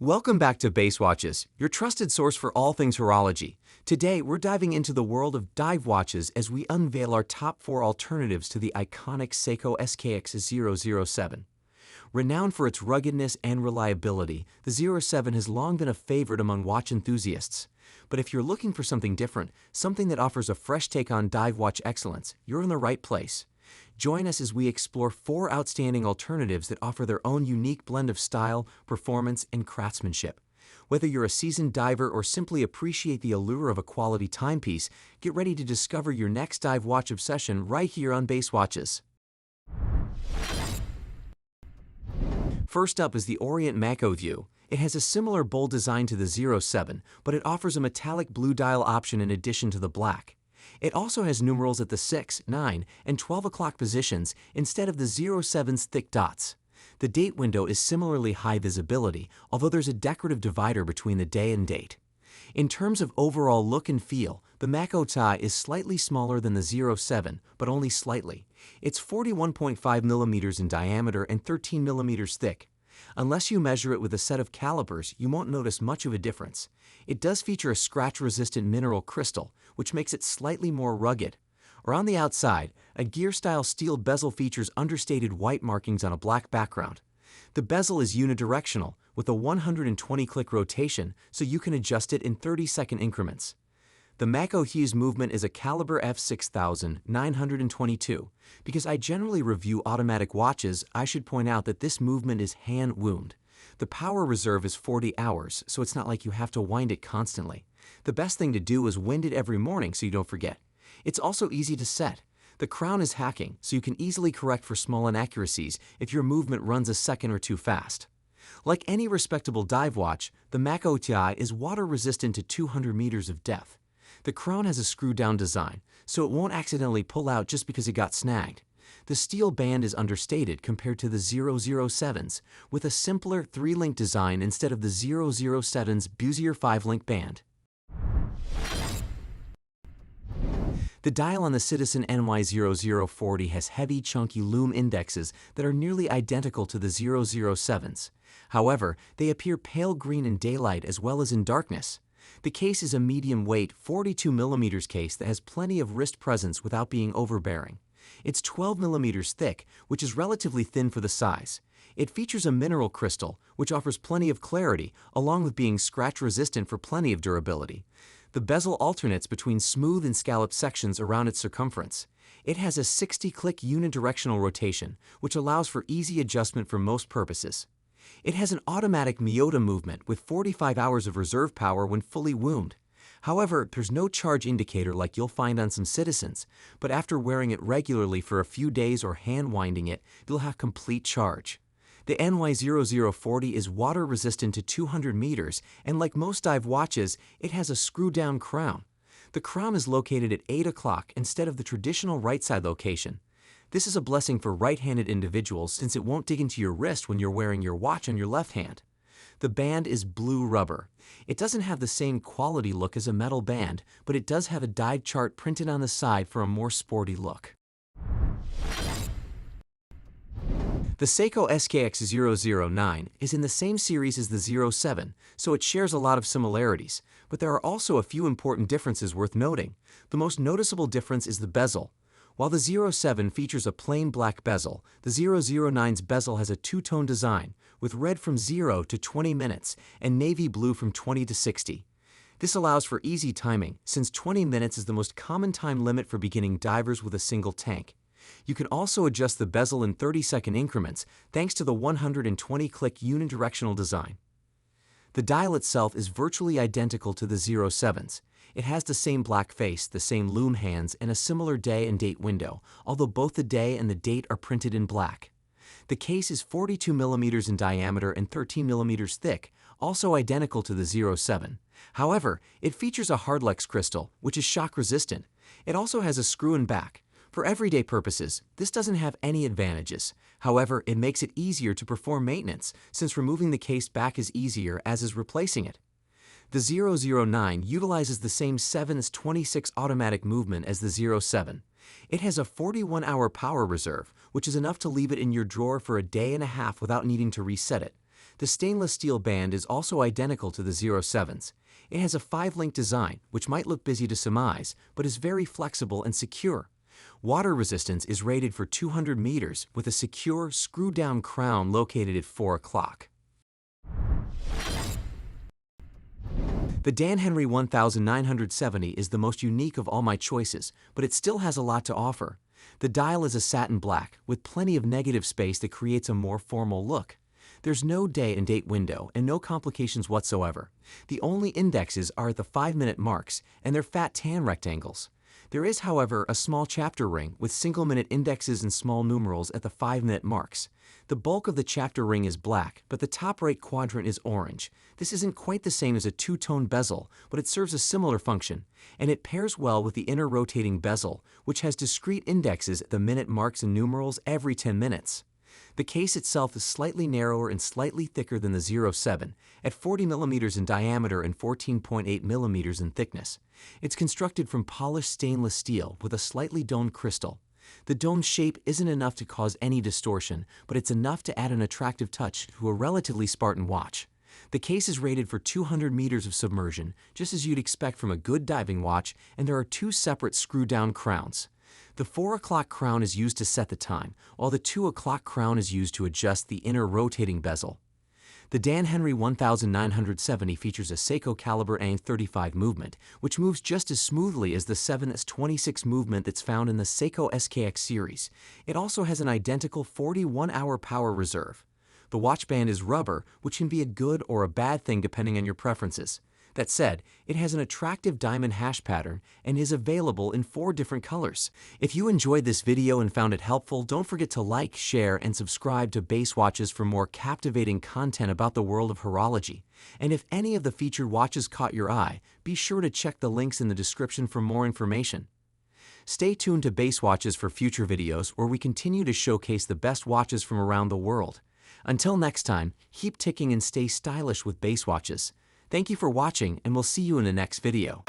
Welcome back to Base Watches, your trusted source for all things horology. Today, we're diving into the world of dive watches as we unveil our top 4 alternatives to the iconic Seiko SKX007. Renowned for its ruggedness and reliability, the 07 has long been a favorite among watch enthusiasts. But if you're looking for something different, something that offers a fresh take on dive watch excellence, you're in the right place. Join us as we explore 4 outstanding alternatives that offer their own unique blend of style, performance, and craftsmanship. Whether you're a seasoned diver or simply appreciate the allure of a quality timepiece, get ready to discover your next dive watch obsession right here on Base Watches. First up is the Orient Mako II. It has a similar bold design to the 07, but it offers a metallic blue dial option in addition to the black. It also has numerals at the 6, 9, and 12 o'clock positions instead of the 07's thick dots. The date window is similarly high visibility, although there's a decorative divider between the day and date. In terms of overall look and feel, the Mako II is slightly smaller than the 07, but only slightly. It's 41.5 millimeters in diameter and 13 millimeters thick. Unless you measure it with a set of calipers, you won't notice much of a difference. It does feature a scratch-resistant mineral crystal, which makes it slightly more rugged. Around the outside, a gear-style steel bezel features understated white markings on a black background. The bezel is unidirectional, with a 120-click rotation, so you can adjust it in 30-second increments. The Maco II's movement is a caliber F6922. Because I generally review automatic watches, I should point out that this movement is hand-wound. The power reserve is 40 hours, so it's not like you have to wind it constantly. The best thing to do is wind it every morning so you don't forget. It's also easy to set. The crown is hacking, so you can easily correct for small inaccuracies if your movement runs a second or two fast. Like any respectable dive watch, the Mako II is water-resistant to 200 meters of depth. The crown has a screw-down design, so it won't accidentally pull out just because it got snagged. The steel band is understated compared to the 007's, with a simpler 3-link design instead of the 007's busier 5-link band. The dial on the Citizen NY0040 has heavy, chunky lume indexes that are nearly identical to the 007's. However, they appear pale green in daylight as well as in darkness. The case is a medium-weight 42mm case that has plenty of wrist presence without being overbearing. It's 12mm thick, which is relatively thin for the size. It features a mineral crystal, which offers plenty of clarity, along with being scratch-resistant for plenty of durability. The bezel alternates between smooth and scalloped sections around its circumference. It has a 60-click unidirectional rotation, which allows for easy adjustment for most purposes. It has an automatic Miyota movement with 45 hours of reserve power when fully wound. However, there's no charge indicator like you'll find on some Citizens, but after wearing it regularly for a few days or hand-winding it, you'll have complete charge. The NY0040 is water-resistant to 200 meters, and like most dive watches, it has a screw-down crown. The crown is located at 8 o'clock instead of the traditional right-side location. This is a blessing for right-handed individuals since it won't dig into your wrist when you're wearing your watch on your left hand. The band is blue rubber. It doesn't have the same quality look as a metal band, but it does have a dive chart printed on the side for a more sporty look. The Seiko SKX009 is in the same series as the 07, so it shares a lot of similarities, but there are also a few important differences worth noting. The most noticeable difference is the bezel. While the 07 features a plain black bezel, the 009's bezel has a two-tone design, with red from 0 to 20 minutes and navy blue from 20 to 60. This allows for easy timing, since 20 minutes is the most common time limit for beginning divers with a single tank. You can also adjust the bezel in 30-second increments, thanks to the 120-click unidirectional design. The dial itself is virtually identical to the 07's. It has the same black face, the same lume hands, and a similar day and date window, although both the day and the date are printed in black. The case is 42 millimeters in diameter and 13 millimeters thick, also identical to the 07. However, it features a hardlex crystal, which is shock-resistant. It also has a screw-in back. For everyday purposes, this doesn't have any advantages. However, it makes it easier to perform maintenance, since removing the case back is easier as is replacing it. The 009 utilizes the same 7/26 automatic movement as the 07. It has a 41-hour power reserve, which is enough to leave it in your drawer for a day and a half without needing to reset it. The stainless steel band is also identical to the 07s. It has a 5-link design, which might look busy to some eyes, but is very flexible and secure. Water resistance is rated for 200 meters with a secure, screw-down crown located at 4 o'clock. The Dan Henry 1970 is the most unique of all my choices, but it still has a lot to offer. The dial is a satin black, with plenty of negative space that creates a more formal look. There's no day and date window and no complications whatsoever. The only indexes are at the 5-minute marks, and they're fat tan rectangles. There is, however, a small chapter ring with single-minute indexes and small numerals at the 5-minute marks. The bulk of the chapter ring is black, but the top right quadrant is orange. This isn't quite the same as a two-tone bezel, but it serves a similar function, and it pairs well with the inner rotating bezel, which has discrete indexes at the minute marks and numerals every 10 minutes. The case itself is slightly narrower and slightly thicker than the 07, at 40 mm in diameter and 14.8 mm in thickness. It's constructed from polished stainless steel with a slightly domed crystal. The domed shape isn't enough to cause any distortion, but it's enough to add an attractive touch to a relatively Spartan watch. The case is rated for 200 meters of submersion, just as you'd expect from a good diving watch, and there are 2 separate screw-down crowns. The 4 o'clock crown is used to set the time, while the 2 o'clock crown is used to adjust the inner rotating bezel. The Dan Henry 1970 features a Seiko caliber AN35 movement, which moves just as smoothly as the 7S26 movement that's found in the Seiko SKX series. It also has an identical 41-hour power reserve. The watch band is rubber, which can be a good or a bad thing depending on your preferences. That said, it has an attractive diamond hash pattern and is available in 4 different colors. If you enjoyed this video and found it helpful, don't forget to like, share, and subscribe to Base Watches for more captivating content about the world of horology. And if any of the featured watches caught your eye, be sure to check the links in the description for more information. Stay tuned to Base Watches for future videos where we continue to showcase the best watches from around the world. Until next time, keep ticking and stay stylish with Base Watches. Thank you for watching, and we'll see you in the next video.